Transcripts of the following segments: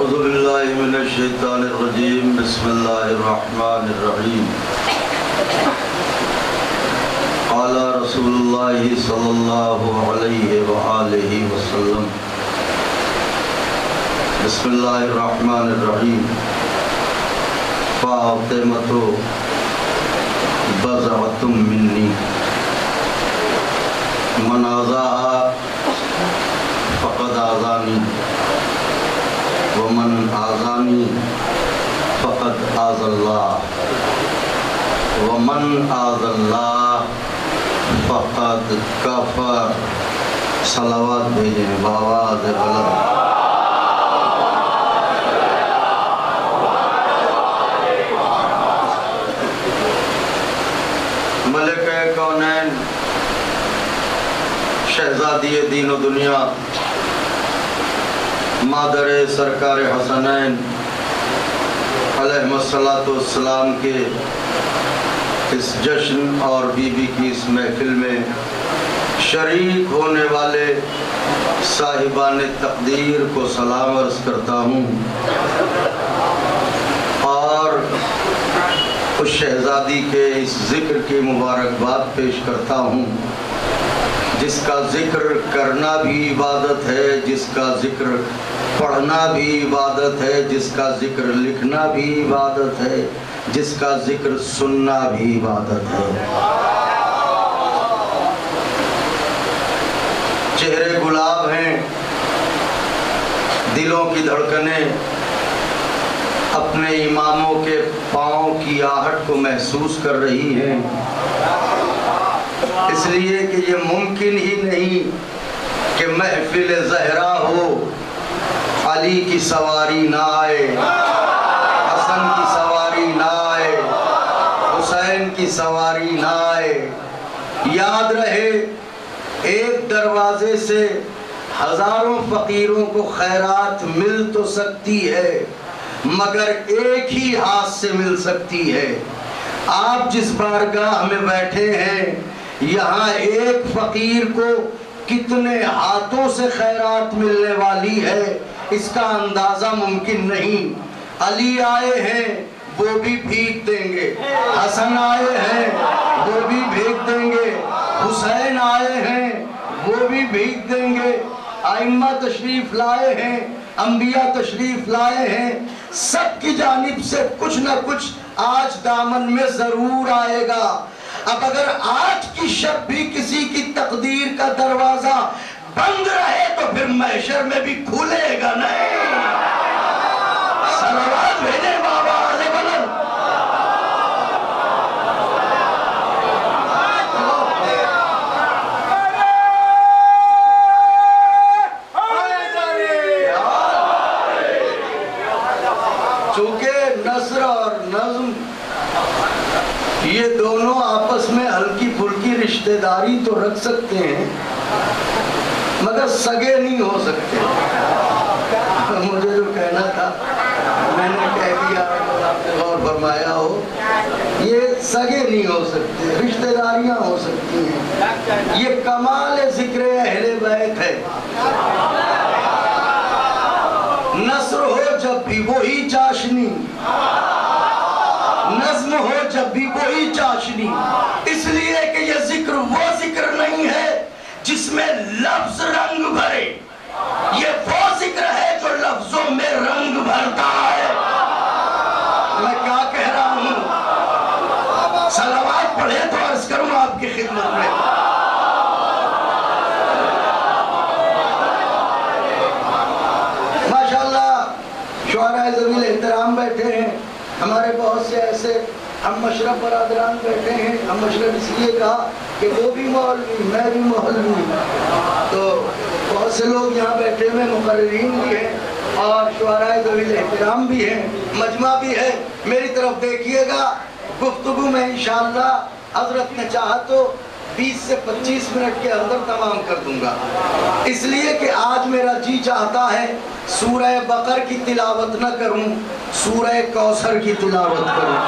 اعوذ باللہ من الشیطان الرجیم بسم اللہ الرحمن الرحیم قال رسول اللہ صلی اللہ علیہ وآلہ وسلم بسم اللہ الرحمن الرحیم فاطمۃ بضعۃ منی من آذاها فقد آذانی ومن آذانی فقد آذ اللہ ومن آذ اللہ فقد کفر. صلوات بھیجیں بآواز بلند. ملکہ کونین شہزادی دین و دنیا مادر سرکار حسنین علیہ السلام کے اس جشن اور بی بی کی اس محفل میں شریک ہونے والے صاحبان تقدیر کو سلام عرض کرتا ہوں اور اس شہزادی کے اس ذکر کی مبارکباد پیش کرتا ہوں جس کا ذکر کرنا بھی عبادت ہے، جس کا ذکر پڑھنا بھی عبادت ہے، جس کا ذکر لکھنا بھی عبادت ہے، جس کا ذکر سننا بھی عبادت ہے. چہرے گلاب ہیں، دلوں کی دھڑکنیں اپنے اماموں کے پاؤں کی آہٹ کو محسوس کر رہی ہیں، اس لیے کہ یہ ممکن ہی نہیں کہ محفل زہرا ہو علی کی سواری نہ آئے، حسن کی سواری نہ آئے، حسین کی سواری نہ آئے. یاد رہے ایک دروازے سے ہزاروں فقیروں کو خیرات مل تو سکتی ہے مگر ایک ہی ہاتھ سے مل سکتی ہے. آپ جس بارگاہ میں بیٹھے ہیں یہاں ایک فقیر کو کتنے ہاتھوں سے خیرات ملنے والی ہے اس کا اندازہ ممکن نہیں. علی آئے ہیں وہ بھی بھیک دیں گے، حسن آئے ہیں وہ بھی بھیک دیں گے، حسین آئے ہیں وہ بھی بھیک دیں گے، ائمہ تشریف لائے ہیں، انبیاء تشریف لائے ہیں، سب کی جانب سے کچھ نہ کچھ آج دامن میں ضرور آئے گا. اب اگر آج کی شب بھی کسی کی تقدیر کا دروازہ بند رہے تو پھر محشر میں بھی کھولے گا نہیں. صلوات بھیجیں بآواز بلند. چونکہ نثر اور نظم یہ دونوں آپس میں ہلکی پھلکی رشتہ داری تو رکھ سکتے ہیں مگر سگے نہیں ہو سکتے. مجھے جو کہنا تھا میں نے کہہ دیا، آپ نے غور فرمایا ہو، یہ سگے نہیں ہو سکتے، رشتہ داریاں ہو سکتی ہیں. یہ کمال ذکر اہل بیت ہے. نثر ہو جب بھی وہی چاشنی، نظم ہو جب بھی وہی چاشنی، اس لیے کہ یہ ذکر وہ ذکر نہیں ہے جس میں لفظ رنگ بھرے، یہ وہ ذکر ہے جو لفظوں میں رنگ بھرتا ہے. میں کیا کہہ رہا ہوں؟ صلوات پڑھے تو عرض کروں آپ کی خدمت میں. ماشاءاللہ شعراء ذوی احترام بیٹھے ہیں، ہمارے بہت سے ایسے ہم مشرف برادران بیٹھے ہیں. ہم مشرف اس لیے کہا کہ وہ بھی مولوی، میں بھی مولوی، تو بہت سے لوگ یہاں بیٹھے ہوئے مقررین بھی ہیں اور شعراء ذوی احترام بھی ہیں، مجمع بھی ہے. میری طرف دیکھیے گا، گفتگو میں انشاءاللہ حضرت نے چاہا تو 20 سے 25 منٹ کے اندر تمام کر دوں گا، اس لیے کہ آج میرا جی چاہتا ہے سورہ بقر کی تلاوت نہ کروں، سورہ کوثر کی تلاوت کروں.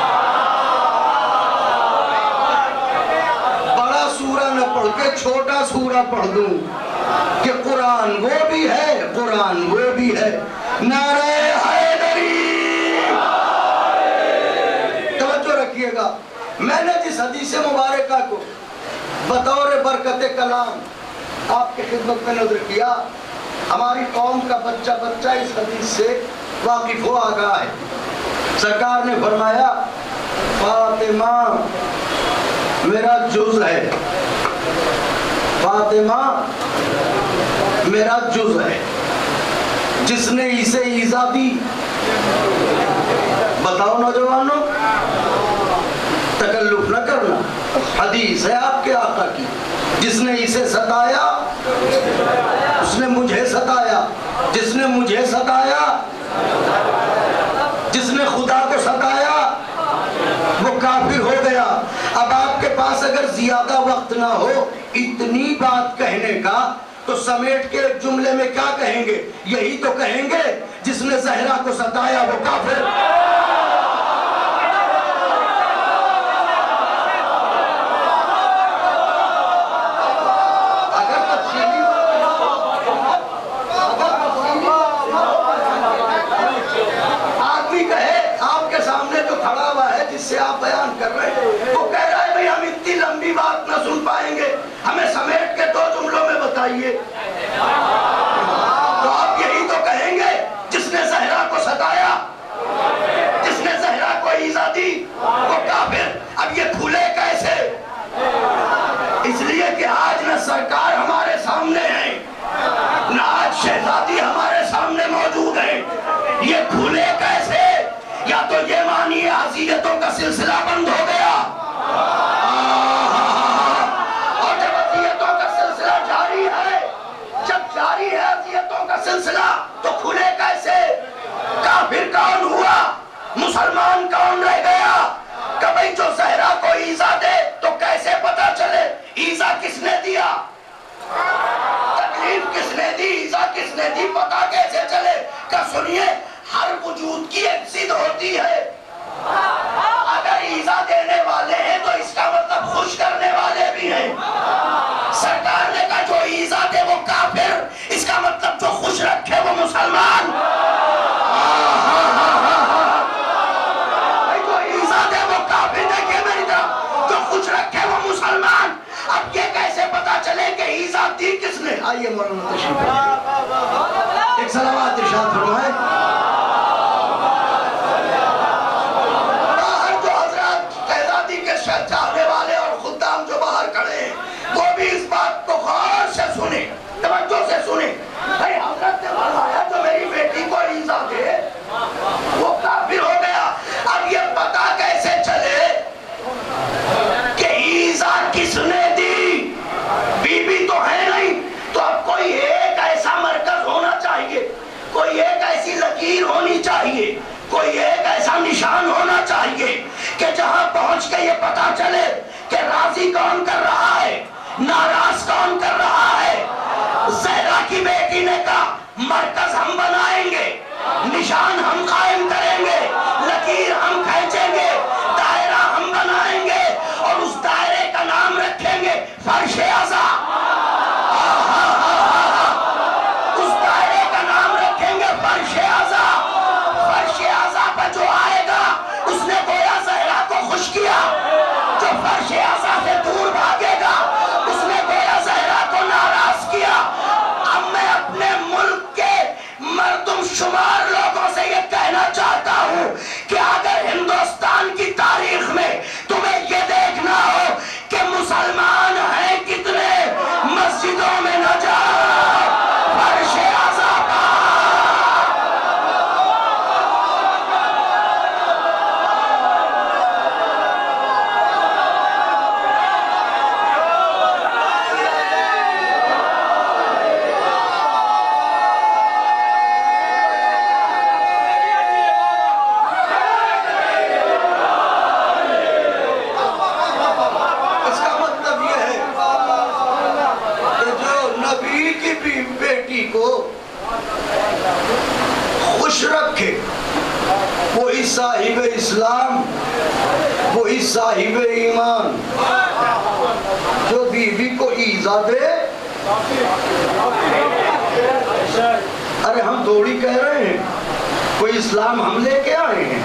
بڑا سورہ نہ پڑھ کے چھوٹا سورہ پڑھ دوں کہ قرآن وہ بھی ہے، قرآن وہ بھی ہے. نعرہ میں نے جس حدیث مبارکہ کو بطور برکت کلام آپ کی خدمت میں نظر کیا، ہماری قوم کا بچہ بچہ اس حدیث سے واقف ہو آگاہ ہے۔ سرکار نے فرمایا فاطمہ میرا جز ہے، فاطمہ میرا جز ہے، جس نے اسے ایذا دی۔ بتاؤ نوجوانوں، تکلف نہ کرنا، حدیث ہے آپ کے آقا کی، جس نے اسے ستایا اس نے مجھے ستایا، جس نے مجھے ستایا، جس نے خدا کو ستایا وہ کافر ہو گیا۔ اب آپ کے پاس اگر زیادہ وقت نہ ہو اتنی بات کہنے کا تو سمیٹ کے جملے میں کیا کہیں گے؟ یہی تو کہیں گے جس نے زہرا کو ستایا وہ کافر۔ سے آپ بیان کر رہے ہیں وہ کہہ رہا ہے بھئی ہم اتنی لمبی بات نہ سن پائیں گے، ہمیں سمیٹ کے 2 جملوں میں بتائیے۔ تو آپ یہی تو کہیں گے جس نے زہرا کو ستایا، جس نے زہرا کو ایذا دی وہ کافر۔ اب یہ کھلے کیسے؟ اس لیے کہ آج نہ سرکار ہمارے سامنے ہیں، نہ آج شہزادی ہمارے سامنے موجود ہیں، یہ کھلے کیسے؟ یا تو یہ مانیے اذیتوں کا سلسلہ بند ہو گیا، اور جب اذیتوں کا سلسلہ جاری ہے، جب جاری ہے اذیتوں کا سلسلہ تو کھلے کیسے؟ کافر کون ہوا؟ مسلمان کون رہ گیا؟ کبھی جو زہرا کو ایذا دے تو کیسے پتا چلے ایذا کس نے دیا، تکلیف کس نے دی، ایذا کس نے دی، پتا کیسے چلے؟ کہ سنیے ہر وجود کی ایک ضد ہوتی ہے، اگر ایذا دینے والے ہیں تو اس کا مطلب خوش کرنے والے بھی ہیں۔ سرکار نے کہا جو ایذا دے وہ کافر، اس کا مطلب جو خوش رکھے وہ مسلمان۔ جو ایذا دے وہ کافر، دیکھیں میری طرف، جو خوش رکھے وہ مسلمان۔ اب یہ کیسے پتا چلے کہ ایذا دی کس نے؟ آئیے مولانا تشریف ایک صلوات ارشاد فرمائیں۔ چاہنے والے اور خدام جو باہر کھڑے ہیں وہ بھی اس بات کو غور سے سنیں، توجہ سے سنیں۔ بھئی حضرت نے فرمایا جو میری بیٹی کو ایذا دے وہ کافر ہو گیا۔ اب یہ پتا کیسے چلے کہ ایذا کس نے دی؟ بی بی تو ہے نہیں، تو اب کوئی ایک ایسا مرکز ہونا چاہیے، کوئی ایک ایسی لکیر ہونی چاہیے، کوئی ایک ایسا نشان ہونا چاہیے کہ جہاں پہنچ کے یہ پتا چلے کہ راضی کون کر رہا ہے، ناراض کون کر رہا ہے۔ زہرا کی بیٹی نے کہا مرکز ہم بنائیں گے، نشان ہم قائم کریں گے، لکیر ہم کھینچیں گے، دائرہ ہم بنائیں گے اور اس دائرے کا نام رکھیں گے فرش اعضا۔ اس دائرے کا نام رکھیں گے فرش اعضا۔ فرش اعضا پر جو آئے گا اس نے گویا زہرا کو خوش کیا، جو فرش اعضا سے دور بھاگے گا اس نے گویا زہرا کو ناراض کیا۔ اب میں اپنے ملک کے مردم شمار لوگوں سے یہ کہنا چاہتا ہوں کہ اگر ہندوستان کی تاریخ میں تمہیں یہ دیکھنا ہو کہ مسلمان ہیں کتنے، مسجدوں میں نہ جاؤ، فرش اعضا خوش رکھے، وہی صاحب اسلام، وہی صاحب ایمان۔ جو بیوی کو ایذا دے، ارے ہم تھوڑی کہہ رہے ہیں کوئی اسلام ہم لے کے آئے ہیں،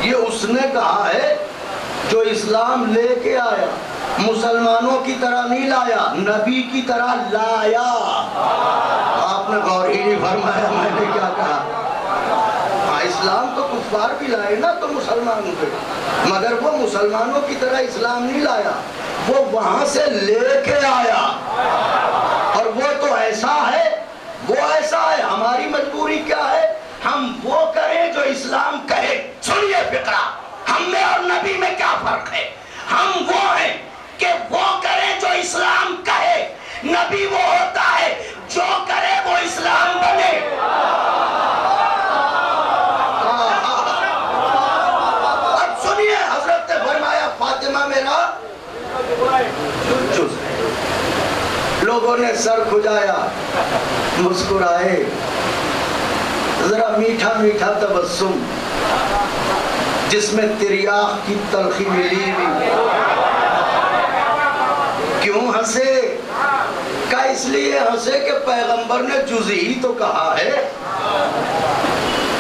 یہ اس نے کہا ہے جو اسلام لے کے آیا، مسلمانوں کی طرح نہیں لایا، نبی کی طرح لایا۔ آپ نے غور ہی نہیں فرمایا میں نے کیا کہا۔ اسلام تو کفار بھی لائے نا تو مسلمانوں پہ، مگر وہ مسلمانوں کی طرح اسلام نہیں لایا، وہ وہاں سے لے کے آیا، اور وہ تو ایسا ہے، وہ ایسا ہے۔ ہماری مجبوری کیا ہے؟ ہم وہ کریں جو اسلام کہے۔ سنیے فقرہ، ہم میں اور نبی میں کیا فرق ہے؟ ہم وہ ہیں کہ وہ کریں جو اسلام کہے، نبی وہ ہوتا ہے جو کرے وہ اسلام بنے۔ اب سنیے، حضرت نے فرمایا فاطمہ میرا جز ہے۔ لوگوں نے سر کھجایا، مسکرائے، ذرا میٹھا میٹھا تبسم جس میں تریاق کی تلخی ملی ہوئی۔ کیوں ہنسے؟ کہا اس لیے ہنسے کہ پیغمبر نے جز ہی تو کہا ہے۔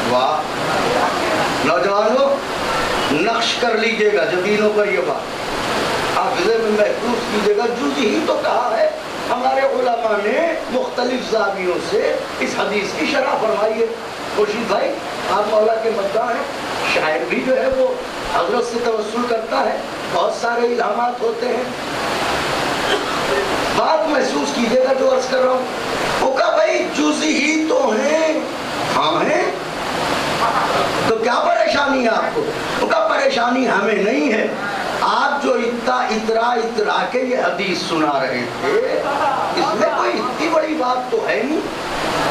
واہ نوجوانوں، نقش کر لیجئے گا جبینوں پر یہ بات، حافظے میں محفوظ کیجئے گا، جز ہی تو کہا ہے۔ ہمارے علماء نے مختلف زاویوں سے اس حدیث کی شرح فرمائی ہے۔ خورشید بھائی آپ مولا کے مداح ہیں، شاعر بھی جو ہے وہ حضرت سے توسل کرتا ہے، بہت سارے الہامات ہوتے ہیں۔ بات محسوس کیجئے گا جو عرض کر رہا ہوں۔ وہ کہا بھائی جز ہی تو ہیں۔ ہاں ہیں تو کیا پریشانی ہے آپ کو؟ وہ کہا پریشانی ہمیں نہیں ہے، آپ جو اترا کے یہ حدیث سنا رہے تھے، اس میں کوئی اتنی بڑی بات تو ہے نہیں۔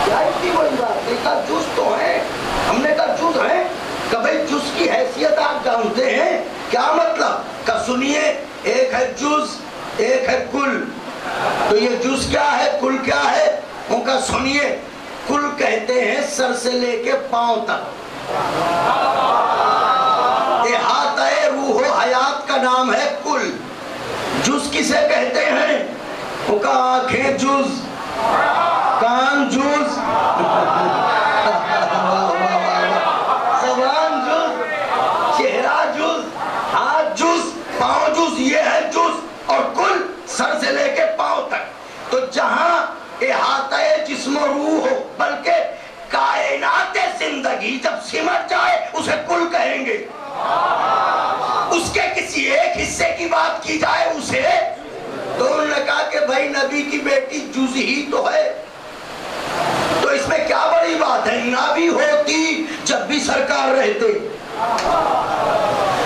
کیا اتنی بڑی بات ہے؟ کہا جز تو ہے۔ ہم نے کہا جز ہے؟ کہ بھئی جز کی حیثیت آپ جانتے ہیں؟ کیا مطلب؟ کہ سنیے، ایک ہے جز، ایک ہے کل۔ تو یہ جز کیا ہے، کل کیا ہے؟ ان کا سنیے، کل کہتے ہیں سر سے لے کے پاؤں تک، احاطہ روح و حیات کا نام ہے کل۔ جز کسے کہتے ہیں؟ ان کا آنکھیں جز، کان جز، زبان جز، چہرہ جز، ہاتھ جز، پاؤں جز، یہ ہے جز، اور کل سر سے لے کے پاؤں تک۔ تو جہاں احاطہ جسم و روح ہو، بلکہ کائنات زندگی جب سمٹ جائے اسے کل کہیں گے۔ اس کے کسی ایک حصے کی بات کی جائے اسے، تو انہوں نے کہا کہ بھائی نبی کی بیٹی جز ہی تو ہے، تو اس میں کیا بڑی بات ہے؟ نہ بھی ہوتی جب بھی سرکار رہتے۔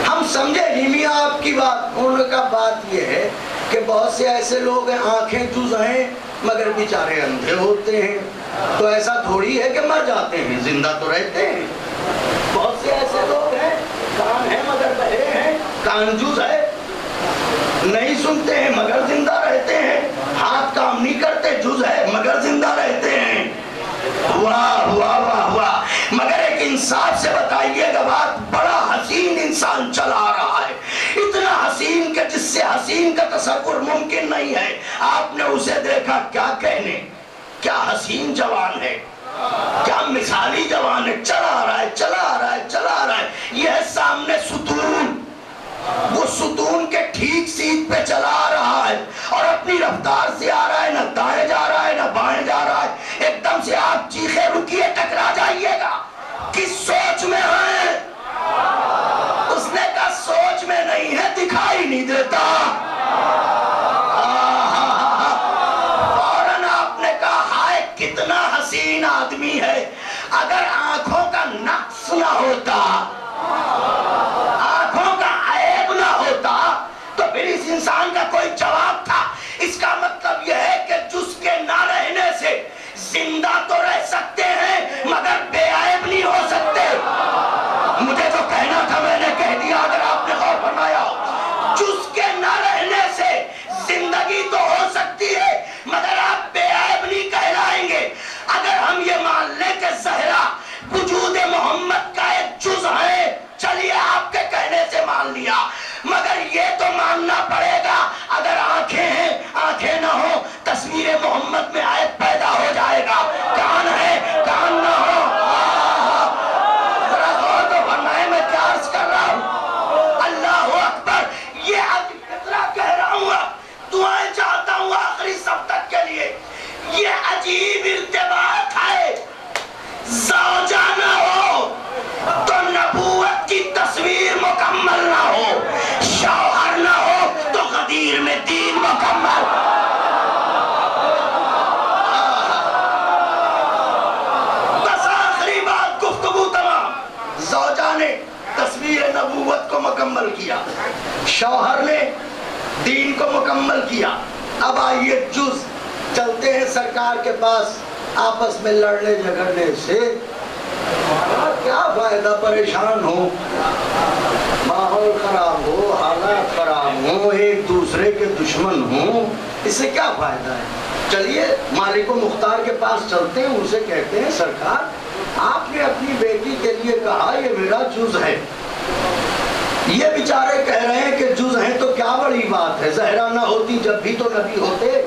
ہم سمجھے نہیں میاں آپ کی بات۔ انہوں نے کہا بات یہ ہے کہ بہت سے ایسے لوگ ہیں آنکھیں جز ہیں مگر بیچارے اندھے ہوتے ہیں، تو ایسا تھوڑی ہے کہ مر جاتے ہیں، زندہ تو رہتے ہیں۔ بہت سے ایسے لوگ ہیں کان ہیں مگر بہرے ہیں، کان جز ہے، نہیں سنتے ہیں مگر زندہ رہتے ہیں، ہاتھ کام نہیں کرتے، جز ہے مگر زندہ رہتے ہیں۔ واہ واہ واہ واہ! مگر ایک انصاف سے بتائیے گا بات، بڑا حسین انسان چلا رہا ہے، اتنا حسین کہ جس سے حسین کا تصور ممکن نہیں ہے۔ آپ نے اسے دیکھا، کیا کہنے، کیا حسین جوان ہے، کیا مثالی جوان ہے، چلا رہا ہے چلا رہا ہے چلا رہا ہے۔ یہ ہے سامنے ستون، وہ ستون کے ٹھیک سیدھ پہ چلا رہا ہے، اور اپنی رفتار سے آ رہا ہے، نہ دائیں جا رہا ہے نہ بائیں جا رہا ہے۔ ایک دم سے آپ چیخے رکیے، ٹکرا جائیے گا، کس سوچ میں ہیں؟ اس نے کہا سوچ میں نہیں ہے، دکھائی نہیں دیتا۔ فوراً آپ نے کہا ہائے کتنا حسین آدمی ہے، اگر آنکھوں کا نقص نہ ہوتا، آنکھوں کا عیب نہ ہوتا، تو پھر اس انسان کا کوئی جواب تھا۔ اس کا مطلب یہ ہے کہ جز کے نہ رہنے سے زندہ تو رہ سکتے ہیں مگر بے عیب نہیں ہو سکتے۔ مجھے جو کہنا تھا میں نے کہہ دیا، اگر آپ نے غور فرمایا ہو۔ جز کے نہ رہنے سے زندگی تو ہو سکتی ہے مگر آپ بے عیب نہیں کہلائیں گے۔ اگر ہم یہ مان لیں کہ زہرا وجود محمد کا ایک جز ہے، چلیے آپ کے کہنے سے مان لیا، مگر یہ تو ماننا پڑے گا اگر آنکھ یہ عجیب ارتباط ہے، زوجہ نہ ہو تو نبوت کی تصویر مکمل نہ ہو، شوہر نہ ہو تو غدیر میں دین مکمل۔ بس آخری بات، گفتگو تمام۔ زوجہ نے تصویر نبوت کو مکمل کیا، شوہر نے دین کو مکمل کیا۔ اب آئیے جز چلتے ہیں سرکار کے پاس، آپس میں لڑنے جھگڑنے سے کیا فائدہ، پریشان ہو، ماحول خراب ہو، حالات خراب ہوں، ایک دوسرے کے دشمن ہوں، اس سے کیا فائدہ ہے؟ چلیے مالک و مختار کے پاس چلتے ہیں، اسے کہتے ہیں سرکار آپ نے اپنی بیٹی کے لیے کہا یہ میرا جز ہے، یہ بیچارے کہہ رہے ہیں کہ جز ہیں تو کیا بڑی بات ہے، زہرا نہ ہوتی جب بھی تو نبی ہوتے۔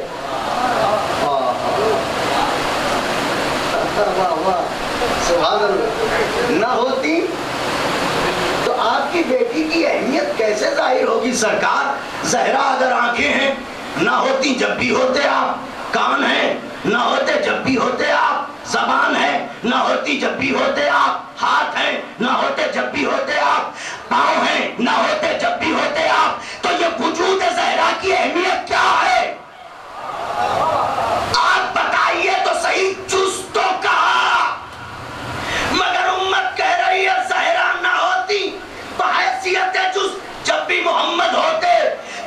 سبحان اللہ، نہ ہوتی تو آپ کی بیٹی کی اہمیت کیسے ظاہر ہوگی سرکار؟ زہرا اگر آنکھیں ہیں نہ ہوتی جب بھی ہوتے آپ، کان ہیں نہ ہوتے جب بھی ہوتے آپ، زبان ہے نہ ہوتی جب بھی ہوتے آپ، ہاتھ ہیں نہ ہوتے جب بھی ہوتے آپ، پاؤں ہیں نہ ہوتے جب بھی ہوتے آپ، تو یہ وجود زہرا کی اہمیت کیا ہے؟ آپ بتائیے تو صحیح، جز تو کہا، مگر امت کہہ رہی ہے زہرا نہ ہوتی بحیثیت جز جب بھی محمد ہوتے،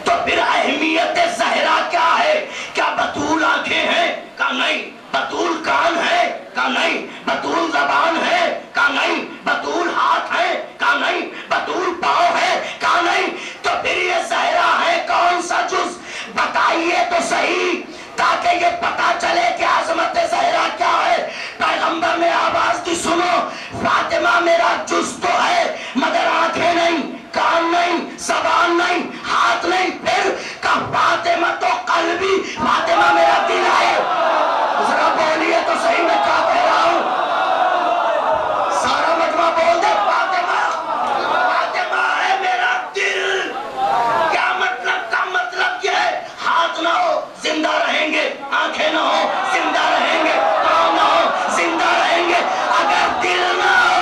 تو پھر اہمیت زہرا کیا ہے؟ کیا بطول آنکھیں ہیں؟ کہا نہیں۔ بطول کان ہے؟ کہا نہیں۔ بطول زبان ہے؟ کہا نہیں۔ بطول ہاتھ ہے؟ کہا نہیں۔ بطول پاؤں ہے؟ کہا نہیں۔ تو پھر یہ زہرا ہے کون سا جز؟ بتائیے تو صحیح، تاکہ یہ پتا چلے کہ عظمت زہرا کیا ہے۔ پیغمبر نے آواز دی، سنو فاطمہ میرا جز تو ہے مگر آنکھیں نہیں، کان نہیں، زبان نہیں، ہاتھ نہیں، پھر کہا فاطمہ تو قلبی، فاطمہ میرا دل ہے۔ ذرا بولیے تو صحیح میں کیا کہہ رہا ہوں، سارا مجمع بول دے فاطمہ، فاطمہ ہے میرا دل۔ کیا مطلب؟ کا مطلب یہ ہے ہاتھ نہ ہو زندہ رہیں گے، آنکھیں نہ ہو زندہ رہیں گے، پاؤں نہ ہو زندہ رہیں گے، اگر دل نہ ہو۔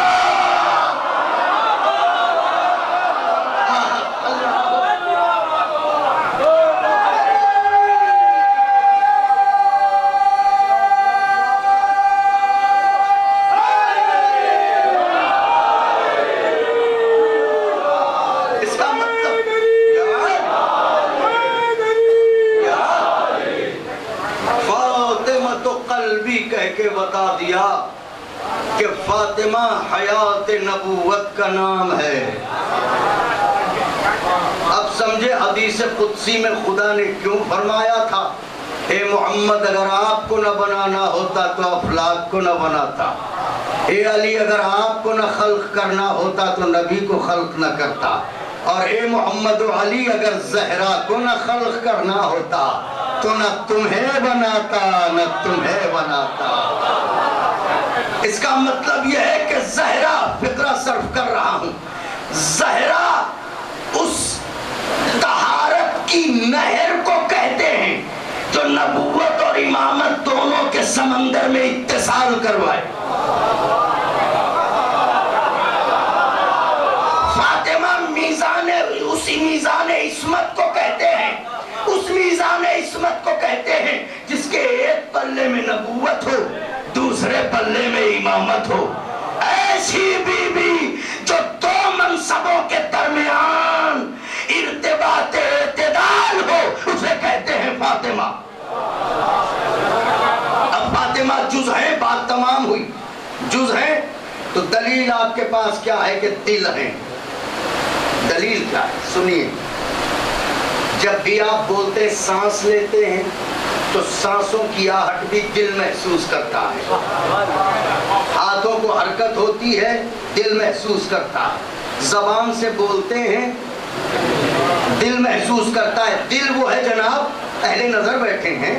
بتا دیا کہ فاطمہ حیات نبوت کا نام ہے۔ اب سمجھے حدیث قدسی میں خدا نے کیوں فرمایا تھا، اے محمد اگر آپ کو نہ بنانا ہوتا تو افلاک کو نہ بناتا، اے علی اگر آپ کو نہ خلق کرنا ہوتا تو نبی کو خلق نہ کرتا، اور اے محمد و علی اگر زہرا کو نہ خلق کرنا ہوتا تو نہ تمہیں بناتا نہ تمہیں بناتا۔ اس کا مطلب یہ ہے کہ زہرا، فقرہ صرف کر رہا ہوں، زہرا اس طہارت کی نہر کو کہتے ہیں جو نبوت اور امامت دونوں کے سمندر میں اتصال کروائے۔ فاطمہ میزان، اسی میزان عصمت کو کہتے ہیں، اس میزان عصمت کو کہتے ہیں جس کے ایک پلے میں نبوت ہو دوسرے پلے میں امامت ہو۔ ایسی بی بی جو دو منصبوں کے درمیان ارتباط اعتدال ہو اسے کہتے ہیں فاطمہ۔ اب فاطمہ جز ہیں، بات تمام ہوئی، جز ہیں تو دلیل آپ کے پاس کیا ہے کہ دل ہیں۔ دلیل کیا ہے سنیے، جب بھی آپ بولتے سانس لیتے ہیں تو سانسوں کی آہٹ بھی دل محسوس کرتا ہے، ہاتھوں کو حرکت ہوتی ہے دل محسوس کرتا ہے، زبان سے بولتے ہیں دل محسوس کرتا ہے۔ دل وہ ہے جناب، اہل نظر بیٹھے ہیں،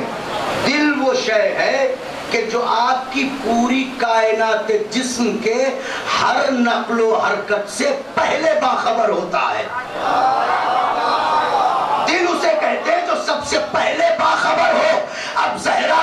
دل وہ شے ہے کہ جو آپ کی پوری کائنات جسم کے ہر نقل و حرکت سے پہلے باخبر ہوتا ہے۔ دل اسے کہتے ہیں جو سب سے پہلے باخبر ہو۔ اب زہرا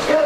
6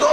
2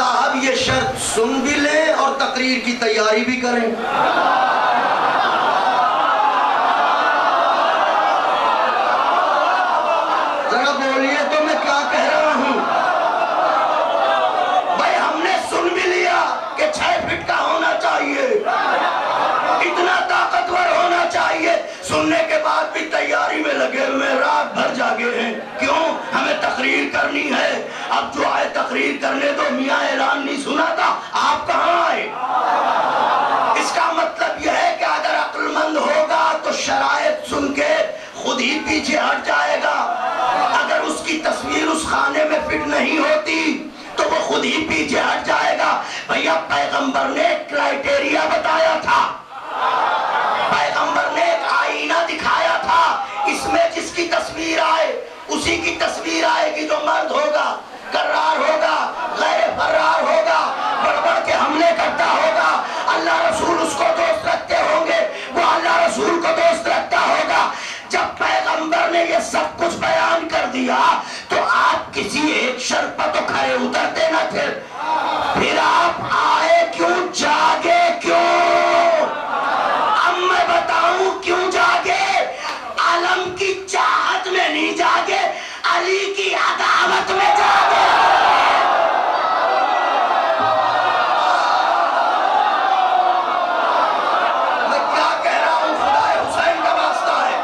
صاحب یہ شرط سن بھی لیں اور تقریر کی تیاری بھی کریں. ذرا بولیے تو میں کیا کہہ رہا ہوں. بھائی ہم نے سن بھی لیا کہ 6 فٹ کا ہونا چاہیے, اتنا طاقتور ہونا چاہیے, سننے کے بعد بھی تیاری میں لگے ہوئے, رات بھر جاگے ہیں. کیوں؟ ہمیں تقریر کرنی ہے. اب جو آئے تقریر کرنے دو. میاں اعلان نہیں سنا تھا, آپ کہاں آئے؟ اس کا مطلب یہ ہے کہ اگر عقل مند ہوگا تو شرائط سن کے خود ہی پیچھے ہٹ جائے گا. اگر اس کی تصویر اس خانے میں فٹ نہیں ہوتی تو وہ خود ہی پیچھے ہٹ جائے گا. بھیا پیغمبر نے کرائٹیریا بتایا تھا, پیغمبر نے ایک آئینہ دکھایا تھا, اس میں جس کی تصویر آئے اسی کی تصویر آئے گی. جو مرد ہوگا کرار ہوگا, غیر فرار ہوگا, بڑھ کے حملے کرتا ہوگا, اللہ رسول اس کو دوست رکھتے ہوں گے, وہ اللہ رسول کو دوست رکھتا ہوگا. جب پیغمبر نے یہ سب کچھ بیان کر دیا تو آپ کسی ایک شرط پر تو کھڑے اترتے نہ تھے. پھر آپ آئے کیوں, جاگے کیوں؟ اب میں بتاؤں کیوں جاگے. عالم کی چاہت میں نہیں جاگے, علی کی عداوت میں جاگے. میں کیا کہہ رہا ہوں, خدا حسین کا واسطہ ہے.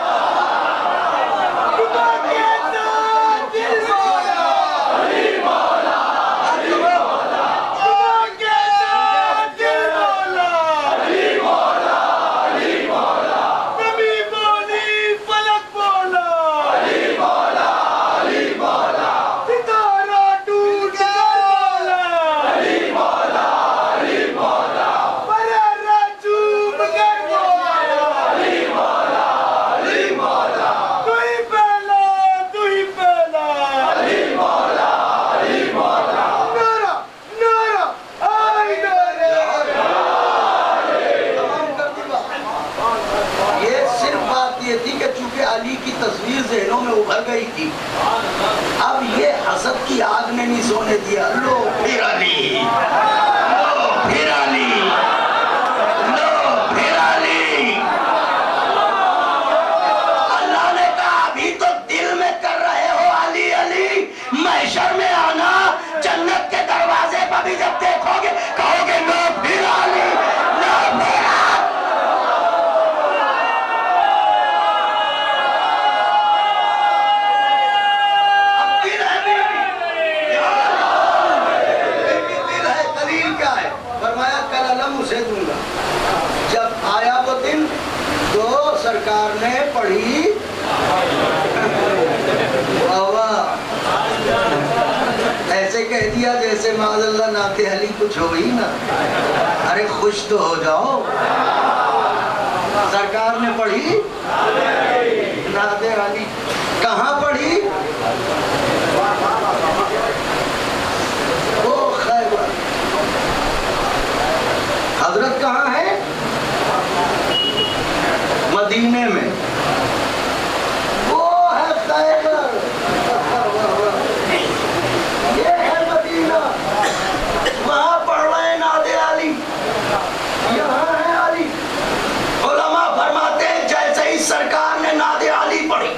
تصویر ذہنوں میں ابھر گئی تھی, اب یہ حسد کی آگ نے نہیں سونے دیا. لو پھر علی, لو پھر علی, لو پھر علی. اللہ نے کہا ابھی تو دل میں کر رہے ہو علی علی, محشر میں آنا, جنت کے دروازے پر بھی جب دیکھو گے کہو گے لو پھر علی, لو پھر علی. اسے دوں گا. جب آیا وہ دن تو سرکار نے پڑھی ایسے کہہ دیا جیسے معاذ اللہ نعت علی کچھ ہو ہی نا. ارے خوش تو ہو جاؤ. سرکار نے پڑھی نعت علی. کہاں پڑھی؟ وہ خیبر. حضرت کہاں ہے؟ مدینے میں. وہ ہے خیبر, یہ ہے مدینہ. وہاں پڑھ رہے ہیں نعت علی, یہاں ہے علی. علماء فرماتے ہیں جیسے ہی سرکار نے نعت علی پڑھی,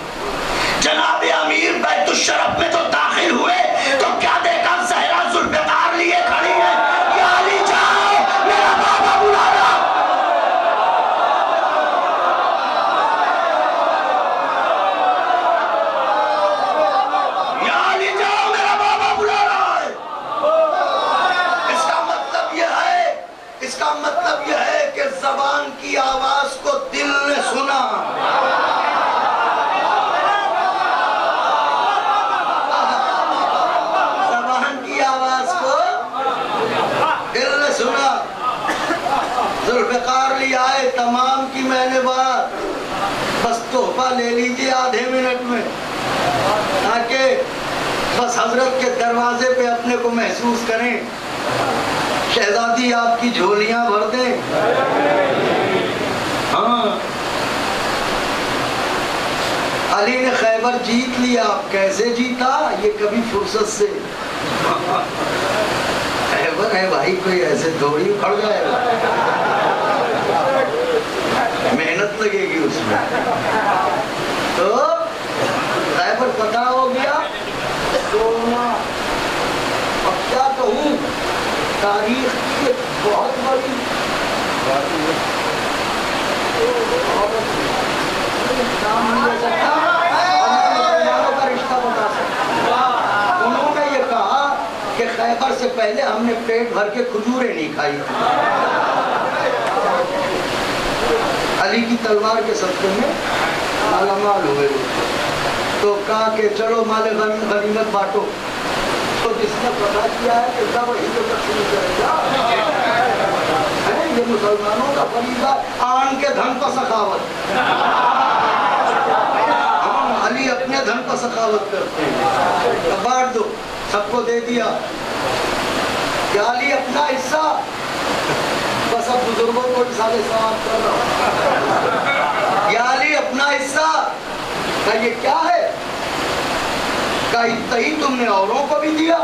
جناب امیر بیت الشرف میں تو داخل ہوئے تو کیا دیکھا, زہرا ذوالفقار لیے کھڑی ہے. یا علی جاؤ, میرا بابا بلا رہا. یا علی جاؤ, میرا بابا بلا رہا ہے. اس کا مطلب یہ ہے, اس کا مطلب یہ ہے کہ زبان کی آواز کو دل نے سنا. ذوالفقار لی آئے, تمام کی میں نے بات, بس تحفہ لے لیجئے آدھے منٹ میں, تاکہ بس حضرت کے دروازے پہ اپنے کو محسوس کریں. شہزادی آپ کی جھولیاں بھر دیں. ہاں, علی نے خیبر جیت لیا. کیسے جیتا؟ یہ کبھی فرصت سے بھائی کوئی ایسے تھوڑی اکھڑ جائے گا، محنت لگے گی اس میں۔ تو خیبر فتح ہو گیا، سونا اب کیا کہوں، تاریخ کی ایک بہت بڑی کا رشتہ بتا سکتا۔ انہوں نے یہ کہا کہ خیبر سے پہلے ہم نے پیٹ بھر کے کھجوریں نہیں کھائی، علی کی تلوار کے صدقے میں مالا مال ہوئے۔ تو کہا کہ چلو مال غنیمت بانٹو، تو جس نے پتا کیا ہے کہ سب وہی تو تقسیم کرے گا، یہ مسلمانوں کا فریضہ، آن کے دھن پر سخاوت۔ ہم علی اپنے دھن پر سخاوت کرتے ہیں، بانٹ دو، سب کو دے دیا۔ یا علی اپنا حصہ، بس اب بزرگوں کو سارے ثواب کر رہا ہوں۔ یا علی اپنا حصہ، کہا یہ کیا ہے؟ کہا اتنا ہی تم نے اوروں کو بھی دیا۔